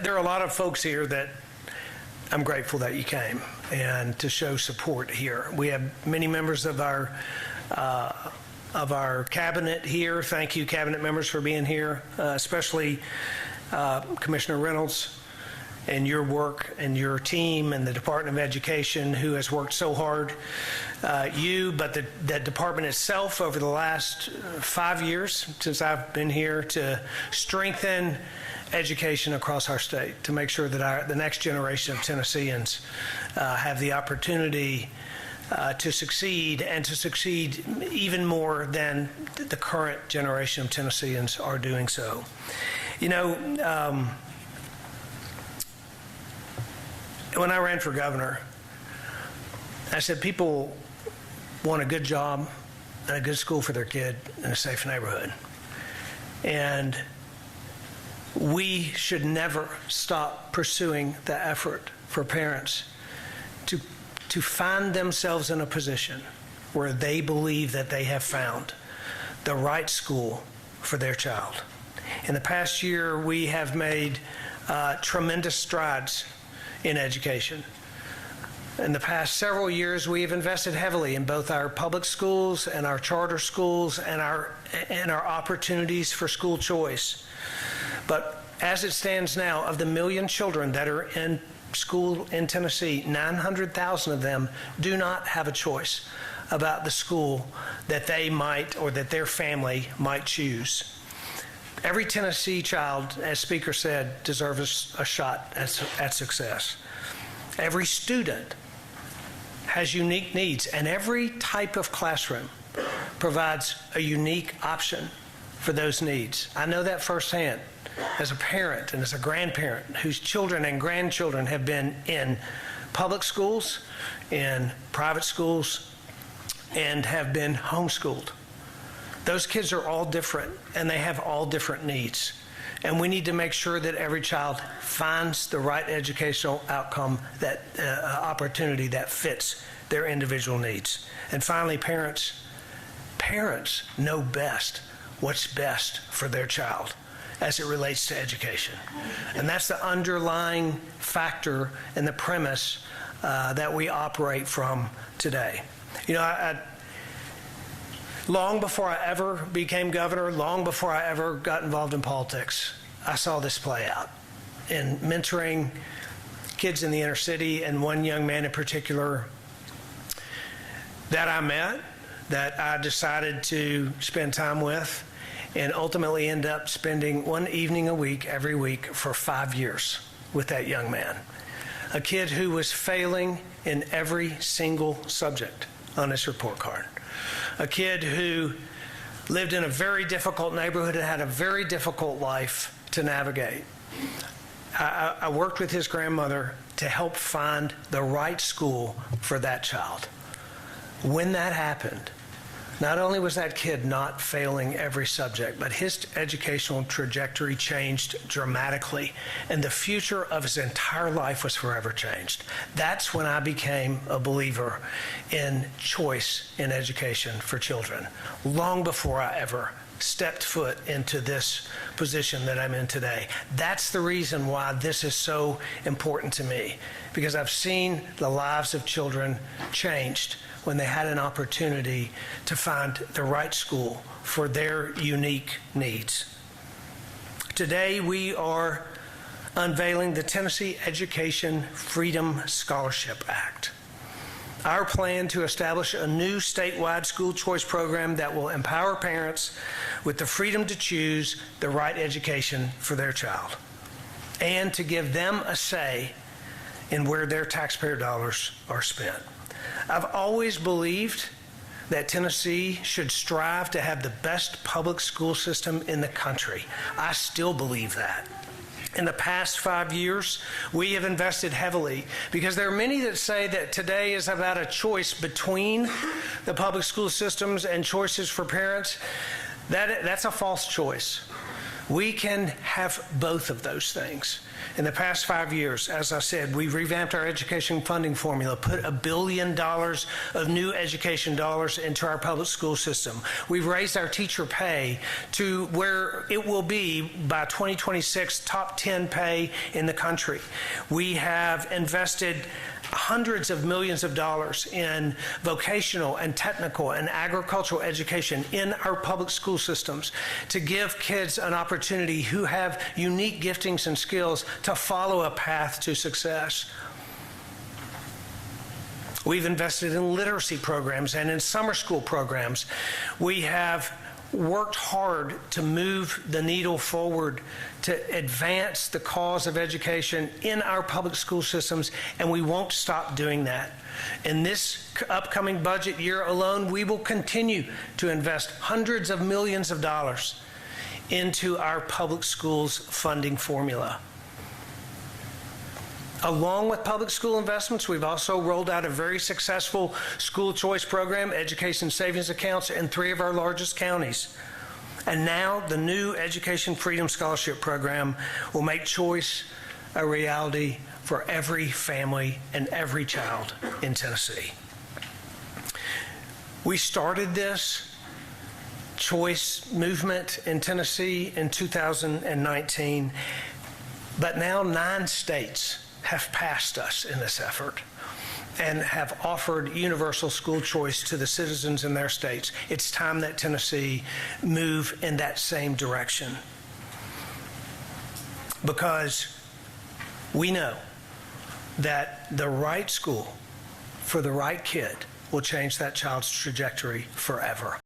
there are a lot of folks here that I'm grateful that you came and to show support here. We have many members of our cabinet here. Thank you, cabinet members, for being here, especially Commissioner Reynolds and your work and your team and the Department of Education, who has worked so hard. But the department itself over the last 5 years since I've been here to strengthen education across our state, to make sure that the next generation of Tennesseans have the opportunity to succeed, and to succeed even more than the current generation of Tennesseans are doing so. You know, when I ran for governor, I said people want a good job and a good school for their kid in a safe neighborhood. And we should never stop pursuing the effort for parents to find themselves in a position where they believe that they have found the right school for their child. In the past year, we have made tremendous strides in education. In the past several years, we have invested heavily in both our public schools and our charter schools and our opportunities for school choice. But as it stands now, of the 1 million children that are in school in Tennessee, 900,000 of them do not have a choice about the school that they might or that their family might choose. Every Tennessee child, as Speaker said, deserves a shot at success. Every student has unique needs, and every type of classroom provides a unique option for those needs. I know that firsthand as a parent and as a grandparent whose children and grandchildren have been in public schools, in private schools, and have been homeschooled. Those kids are all different, and they have all different needs. And we need to make sure that every child finds the right educational outcome, that opportunity that fits their individual needs. And finally, parents know best what's best for their child as it relates to education. And that's the underlying factor and the premise that we operate from today. You know, long before I ever became governor, long before I ever got involved in politics, I saw this play out in mentoring kids in the inner city, and one young man in particular that I met, that I decided to spend time with, and ultimately end up spending one evening a week, every week, for 5 years with that young man. A kid who was failing in every single subject on his report card. A kid who lived in a very difficult neighborhood and had a very difficult life to navigate. I worked with his grandmother to help find the right school for that child. When that happened, not only was that kid not failing every subject, but his educational trajectory changed dramatically, and the future of his entire life was forever changed. That's when I became a believer in choice in education for children, long before I ever stepped foot into this position that I'm in today. That's the reason why this is so important to me, because I've seen the lives of children changed when they had an opportunity to find the right school for their unique needs. Today, we are unveiling the Tennessee Education Freedom Scholarship Act, our plan to establish a new statewide school choice program that will empower parents with the freedom to choose the right education for their child, and to give them a say in where their taxpayer dollars are spent. I've always believed that Tennessee should strive to have the best public school system in the country. I still believe that. In the past 5 years, we have invested heavily, because there are many that say that today is about a choice between the public school systems and choices for parents. That's a false choice. We can have both of those things. In the past 5 years, as I said, we've revamped our education funding formula, put $1 billion of new education dollars into our public school system. We've raised our teacher pay to where it will be by 2026 top 10 pay in the country. We have invested hundreds of millions of dollars in vocational and technical and agricultural education in our public school systems to give kids an opportunity who have unique giftings and skills to follow a path to success. We've invested in literacy programs and in summer school programs. We have worked hard to move the needle forward to advance the cause of education in our public school systems, and we won't stop doing that. In this upcoming budget year alone, we will continue to invest hundreds of millions of dollars into our public schools funding formula. Along with public school investments, we've also rolled out a very successful school choice program, education savings accounts in 3 of our largest counties. And now the new Education Freedom Scholarship Program will make choice a reality for every family and every child in Tennessee. We started this choice movement in Tennessee in 2019, but now 9 states have passed us in this effort and have offered universal school choice to the citizens in their states. It's time that Tennessee move in that same direction, because we know that the right school for the right kid will change that child's trajectory forever.